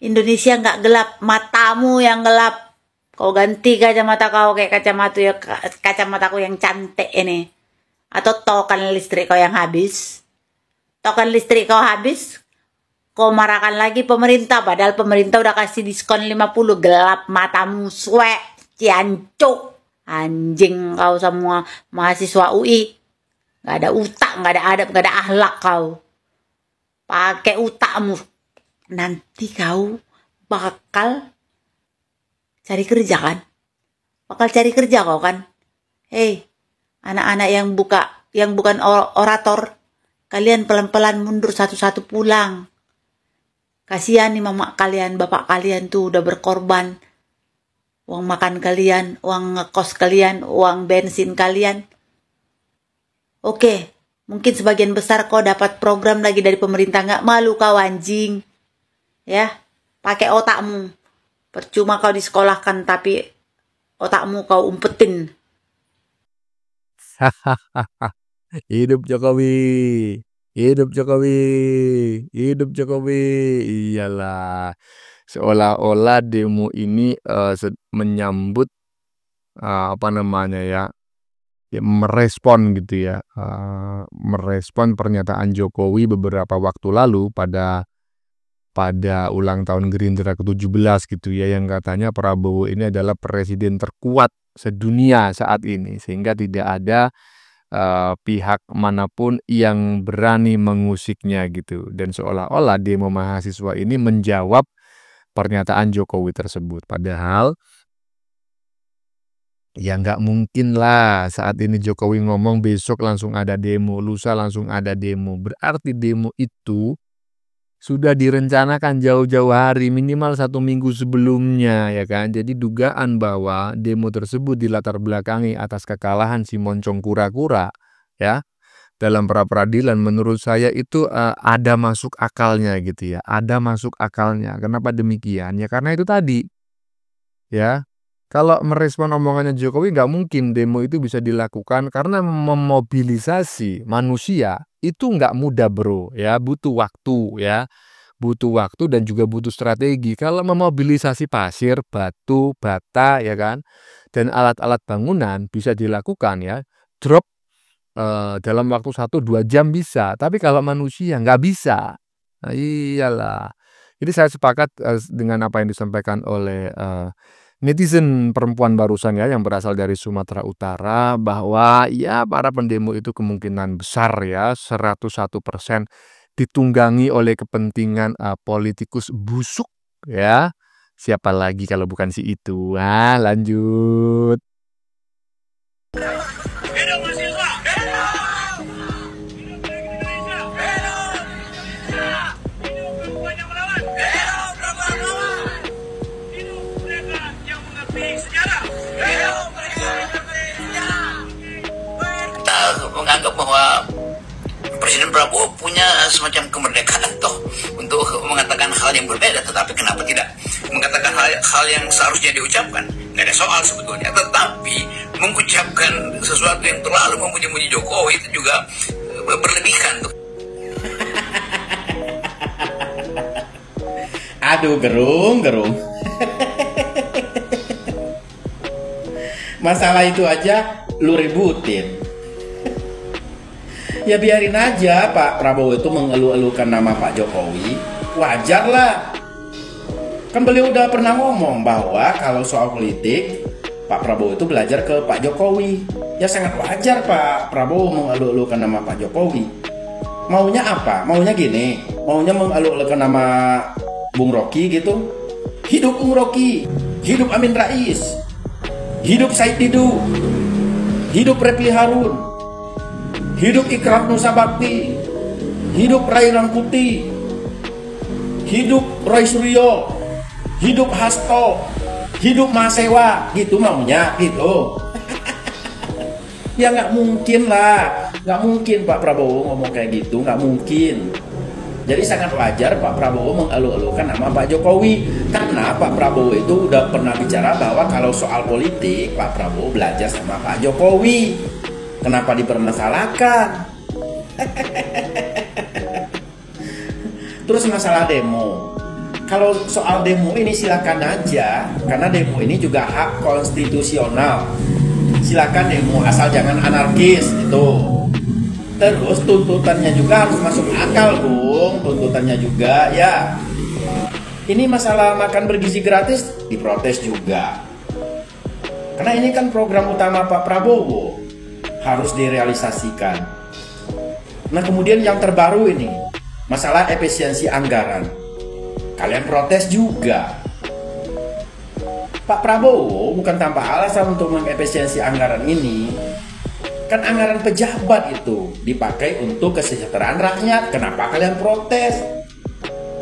Indonesia nggak gelap, matamu yang gelap. Kau ganti kacamata kau kayak kacamataku yang cantik ini. Atau token listrik kau yang habis. Token listrik kau habis, kau marahkan lagi pemerintah. Padahal pemerintah udah kasih diskon 50. Gelap matamu, swek, ciancuk. Anjing kau semua mahasiswa UI. Gak ada utak, gak ada adab, gak ada akhlak kau. Pakai utakmu. Nanti kau bakal cari kerja kan? Bakal cari kerja kau kan? Hei, anak-anak yang bukan orator, kalian pelan-pelan mundur satu-satu pulang. Kasihan nih mama kalian, bapak kalian tuh udah berkorban. Uang makan kalian, uang ngekos kalian, uang bensin kalian. Oke, mungkin sebagian besar kau dapat program lagi dari pemerintah. Nggak malu kau anjing. Ya, pakai otakmu. Percuma kau disekolahkan tapi otakmu kau umpetin. Hidup Jokowi. Hidup Jokowi. Hidup Jokowi. Iyalah. Seolah-olah demo ini menyambut apa namanya ya, merespon gitu ya. Merespon pernyataan Jokowi beberapa waktu lalu pada ulang tahun Gerindra ke-17 gitu ya, yang katanya Prabowo ini adalah presiden terkuat sedunia saat ini, sehingga tidak ada pihak manapun yang berani mengusiknya gitu. Dan seolah-olah demo mahasiswa ini menjawab pernyataan Jokowi tersebut. Padahal ya nggak mungkin lah saat ini Jokowi ngomong besok langsung ada demo, lusa langsung ada demo. Berarti demo itu sudah direncanakan jauh-jauh hari, minimal 1 minggu sebelumnya ya kan. Jadi dugaan bahwa demo tersebut dilatar belakangi atas kekalahan si Moncong Kura-Kura ya dalam pra-peradilan, menurut saya itu ada masuk akalnya gitu ya. Ada masuk akalnya. Kenapa demikian? Ya karena itu tadi ya. Kalau merespon omongannya Jokowi, nggak mungkin demo itu bisa dilakukan karena memobilisasi manusia itu nggak mudah bro ya, butuh waktu ya, butuh waktu dan juga butuh strategi. Kalau memobilisasi pasir, batu, bata ya kan, dan alat-alat bangunan bisa dilakukan ya, drop dalam waktu 1-2 jam bisa, tapi kalau manusia nggak bisa. Nah, iyalah. Jadi saya sepakat dengan apa yang disampaikan oleh netizen perempuan barusan ya, yang berasal dari Sumatera Utara, bahwa ya para pendemo itu kemungkinan besar ya 101% ditunggangi oleh kepentingan politikus busuk ya, Siapa lagi kalau bukan si itu? Lanjut. Hidup mahasiswa! Hidup Indonesia! Hidup perempuan yang melawan! Hidup mereka yang mengerti sejarah! Kita menganggap bahwa Presiden Prabowo punya semacam kemerdekaan toh untuk mengatakan hal yang berbeda, tetapi kenapa tidak mengatakan hal yang seharusnya diucapkan? Tidak ada soal sebetulnya, tetapi mengucapkan sesuatu yang terlalu memuji-muji Jokowi itu juga berlebihan tuh. Aduh, gerung. Masalah itu aja lu ributin. Ya biarin aja Pak Prabowo itu mengeluh-elukan nama Pak Jokowi. Wajar lah. Kan beliau udah pernah ngomong bahwa kalau soal politik Pak Prabowo itu belajar ke Pak Jokowi. Ya sangat wajar Pak Prabowo mengeluh-elukan nama Pak Jokowi. Maunya apa? Maunya gini. Maunya mengeluh-elukan nama Bung Rocky gitu. Hidup Bung Rocky. Hidup Amin Rais. Hidup Said Didu. Hidup Repli Harun. Hidup Ikrar Nusa Bakti. Hidup Ray Rangkuti. Hidup Roy Suryo. Hidup Hasto. Hidup Masewa. Gitu maunya gitu. Ya nggak mungkin lah. Nggak mungkin Pak Prabowo ngomong kayak gitu. Nggak mungkin. Jadi sangat wajar Pak Prabowo mengeluh-elukan nama Pak Jokowi. Karena Pak Prabowo itu udah pernah bicara bahwa kalau soal politik Pak Prabowo belajar sama Pak Jokowi. Kenapa dipermasalahkan? Terus masalah demo. Kalau soal demo ini silakan aja, karena demo ini juga hak konstitusional. Silakan demo asal jangan anarkis itu. Terus tuntutannya juga harus masuk akal, Bung. Tuntutannya juga ya. Ini masalah makan bergizi gratis diprotes juga. Karena ini kan program utama Pak Prabowo. Harus direalisasikan. Nah kemudian yang terbaru ini masalah efisiensi anggaran. Kalian protes juga. Pak Prabowo bukan tanpa alasan untuk mengefisiensi anggaran ini. Kan anggaran pejabat itu dipakai untuk kesejahteraan rakyat. Kenapa kalian protes?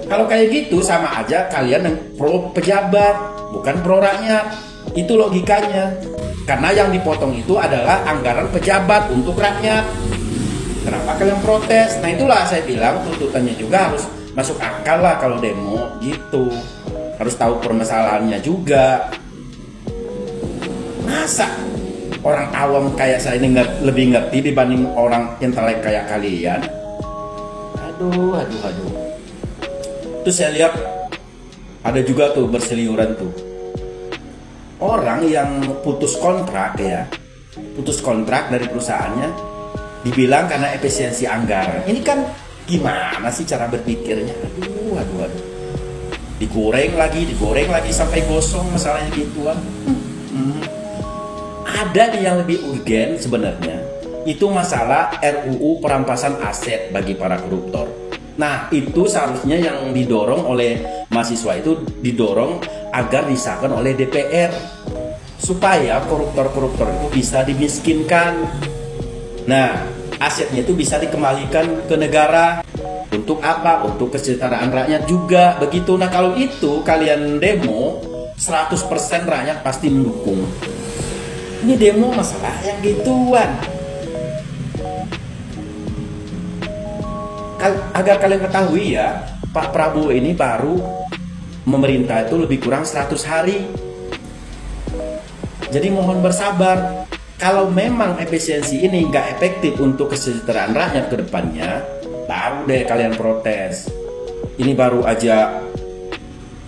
Kalau kayak gitu sama aja kalian yang pro pejabat, bukan pro rakyat. Itu logikanya. Karena yang dipotong itu adalah anggaran pejabat untuk rakyat. Kenapa kalian protes? Nah itulah saya bilang tuntutannya juga harus masuk akal lah kalau demo gitu. Harus tahu permasalahannya juga. Masa orang awam kayak saya ini lebih ngerti dibanding orang intelek kayak kalian? Aduh. Terus saya lihat ada juga tuh berseliuran tuh. Orang yang putus kontrak dari perusahaannya dibilang karena efisiensi anggaran. Ini kan gimana sih cara berpikirnya? Aduh. Digoreng lagi sampai gosong masalahnya gituan. Ada nih yang lebih urgen sebenarnya. Itu masalah RUU perampasan aset bagi para koruptor. Nah itu seharusnya yang didorong oleh mahasiswa itu didorong agar disahkan oleh DPR supaya koruptor-koruptor itu bisa dimiskinkan. Nah asetnya itu bisa dikembalikan ke negara. Untuk apa? Untuk kesejahteraan rakyat juga begitu. Nah kalau itu kalian demo 100% rakyat pasti mendukung. Ini demo masalah yang gituan. Agar kalian ketahui ya, Pak Prabowo ini baru memerintah itu lebih kurang 100 hari. Jadi mohon bersabar. Kalau memang efisiensi ini nggak efektif untuk kesejahteraan rakyat ke depannya, baru deh kalian protes. Ini baru aja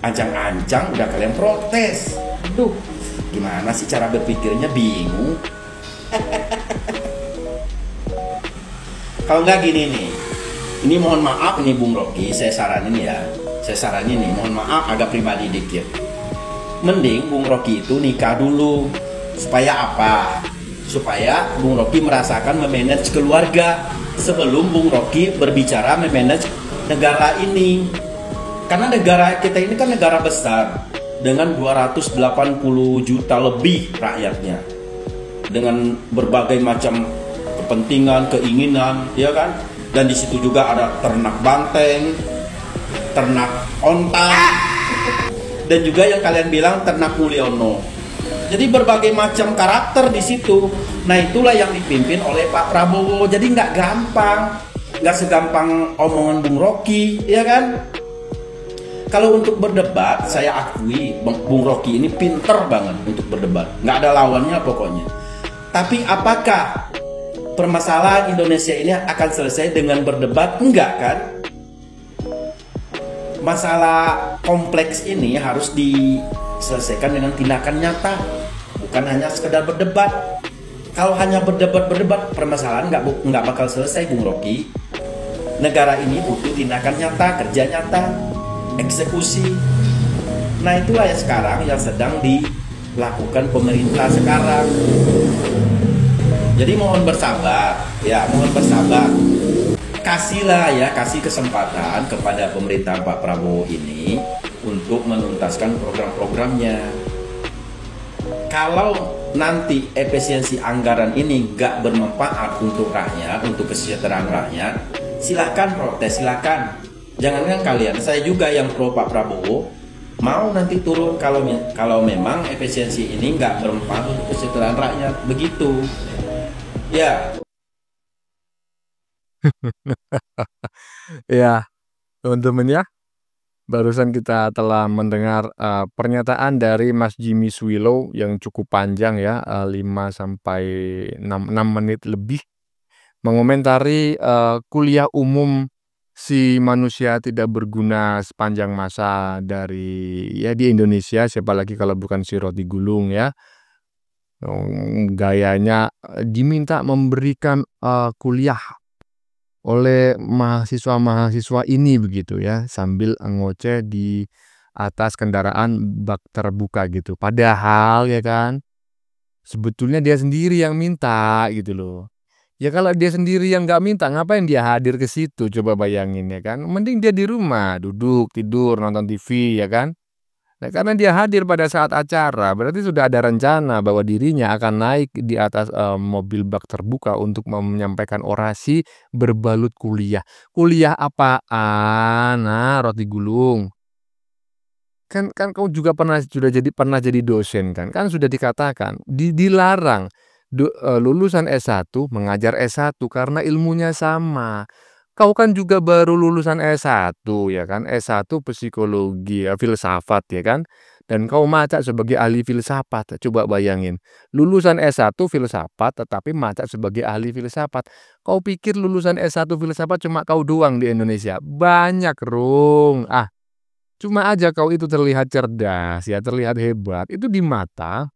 ancang-ancang udah kalian protes. Aduh, gimana sih cara berpikirnya, bingung. Kalau nggak gini nih, ini mohon maaf nih Bung Rocky, saya saranin nih, mohon maaf agak pribadi dikit. Mending Bung Rocky itu nikah dulu. Supaya apa? Supaya Bung Rocky merasakan memanage keluarga sebelum Bung Rocky berbicara memanage negara ini. Karena negara kita ini kan negara besar. dengan 280 juta lebih rakyatnya, dengan berbagai macam kepentingan, keinginan, ya kan? Dan di situ juga ada ternak banteng, ternak onta, dan juga yang kalian bilang ternak Mulyono. Jadi berbagai macam karakter di situ. Nah itulah yang dipimpin oleh Pak Prabowo. Jadi nggak gampang, nggak segampang omongan Bung Rocky, ya kan? Kalau untuk berdebat, saya akui Bung Rocky ini pinter banget untuk berdebat. Nggak ada lawannya pokoknya. Tapi apakah permasalahan Indonesia ini akan selesai dengan berdebat? Enggak kan? Masalah kompleks ini harus diselesaikan dengan tindakan nyata, bukan hanya sekedar berdebat. Kalau hanya berdebat, permasalahan nggak bakal selesai, Bung Rocky. Negara ini butuh tindakan nyata, kerja nyata, eksekusi. Nah itulah ya sekarang yang sedang dilakukan pemerintah sekarang. Jadi mohon bersabar, ya mohon bersabar. Kasih kesempatan kepada pemerintahan Pak Prabowo ini untuk menuntaskan program-programnya. Kalau nanti efisiensi anggaran ini nggak bermanfaat untuk rakyat, untuk kesejahteraan rakyat, silahkan protes, silahkan. Jangankan kalian, saya juga yang pro Pak Prabowo mau nanti turun kalau memang efisiensi ini nggak bermanfaat untuk kesejahteraan rakyat, begitu. Ya. Ya, teman-teman ya, barusan kita telah mendengar pernyataan dari Mas Jimmy Swilo yang cukup panjang ya, 5-6 menit lebih, mengomentari kuliah umum si manusia tidak berguna sepanjang masa di Indonesia, siapa lagi kalau bukan si Roti Gulung ya. Gayanya diminta memberikan kuliah oleh mahasiswa-mahasiswa ini begitu ya, sambil ngoceh di atas kendaraan bak terbuka gitu. Padahal ya kan, sebetulnya dia sendiri yang minta gitu loh. Ya kalau dia sendiri yang nggak minta, ngapain dia hadir ke situ? Coba bayangin ya kan. Mending dia di rumah, duduk, tidur, nonton TV ya kan. Nah, karena dia hadir pada saat acara, berarti sudah ada rencana bahwa dirinya akan naik di atas mobil bak terbuka untuk menyampaikan orasi berbalut kuliah. Kuliah apaan? Nah, Roti Gulung. Kan kau juga pernah jadi dosen kan? Kan sudah dikatakan dilarang lulusan S1 mengajar S1 karena ilmunya sama. Kau kan juga baru lulusan S1 ya kan, S1 psikologi, filsafat ya kan, dan kau macak sebagai ahli filsafat. Coba bayangin, lulusan S1 filsafat tetapi macak sebagai ahli filsafat. Kau pikir lulusan S1 filsafat cuma kau doang di Indonesia? Banyak, Rung. Cuma aja kau itu terlihat cerdas ya, terlihat hebat. Itu di mata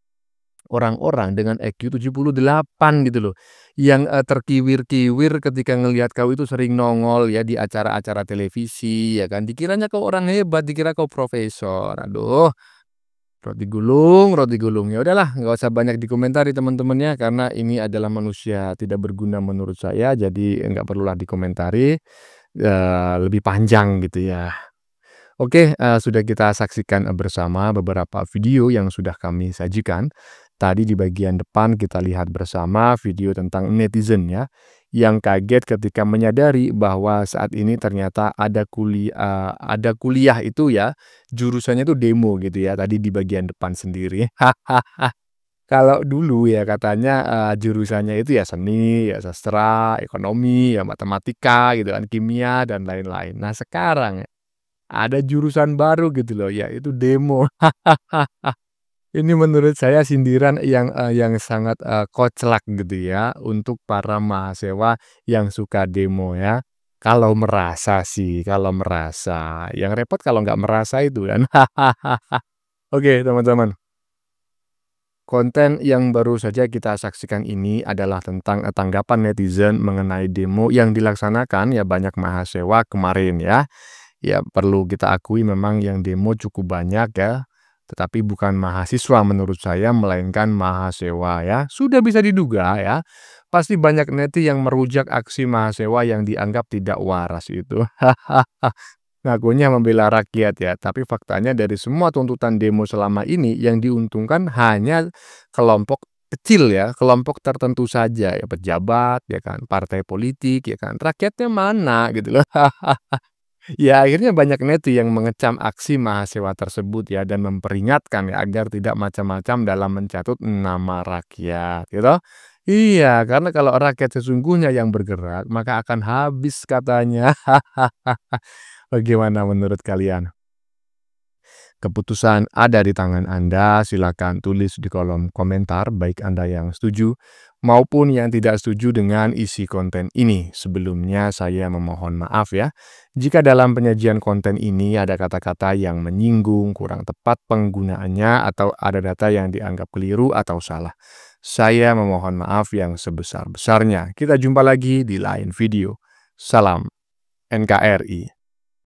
orang-orang dengan EQ 78 gitu loh, yang terkiwir-kiwir ketika ngelihat kau itu sering nongol ya di acara-acara televisi ya kan, dikiranya kau orang hebat, dikira kau profesor. Aduh, Roti Gulung. Ya udahlah, nggak usah banyak dikomentari teman-temannya, karena ini adalah manusia tidak berguna menurut saya, jadi nggak perlulah dikomentari, lebih panjang gitu ya. Oke, sudah kita saksikan bersama beberapa video yang sudah kami sajikan. Tadi di bagian depan kita lihat bersama video tentang netizen ya, yang kaget ketika menyadari bahwa saat ini ternyata ada kuliah itu ya, jurusannya itu demo gitu ya, tadi di bagian depan sendiri. Kalau dulu ya katanya jurusannya itu ya seni, ya sastra, ekonomi, ya matematika gitu kan, kimia dan lain-lain. Nah sekarang ada jurusan baru gitu loh, yaitu demo. Ini menurut saya sindiran yang sangat koclak gitu ya untuk para mahasiswa yang suka demo ya. Kalau merasa sih, yang repot kalau nggak merasa itu kan. Oke teman-teman, konten yang baru saja kita saksikan ini adalah tentang tanggapan netizen mengenai demo yang dilaksanakan ya banyak mahasiswa kemarin ya. Ya perlu kita akui memang yang demo cukup banyak ya. Tetapi bukan mahasiswa menurut saya, melainkan mahasiswa ya. Sudah bisa diduga ya, pasti banyak neti yang merujak aksi mahasiswa yang dianggap tidak waras itu. ngakunya membela rakyat ya, tapi faktanya dari semua tuntutan demo selama ini yang diuntungkan hanya kelompok kecil ya, kelompok tertentu saja ya, pejabat ya kan, partai politik ya kan, rakyatnya mana gitu loh. Ya akhirnya banyak neti yang mengecam aksi mahasiswa tersebut ya dan memperingatkan ya agar tidak macam-macam dalam mencatut nama rakyat gitu. Iya, karena kalau rakyat sesungguhnya yang bergerak maka akan habis katanya. Bagaimana menurut kalian? Keputusan ada di tangan Anda, silakan tulis di kolom komentar baik Anda yang setuju maupun yang tidak setuju dengan isi konten ini. Sebelumnya saya memohon maaf ya, jika dalam penyajian konten ini ada kata-kata yang menyinggung, kurang tepat penggunaannya, atau ada data yang dianggap keliru atau salah. Saya memohon maaf yang sebesar-besarnya. Kita jumpa lagi di lain video. Salam NKRI.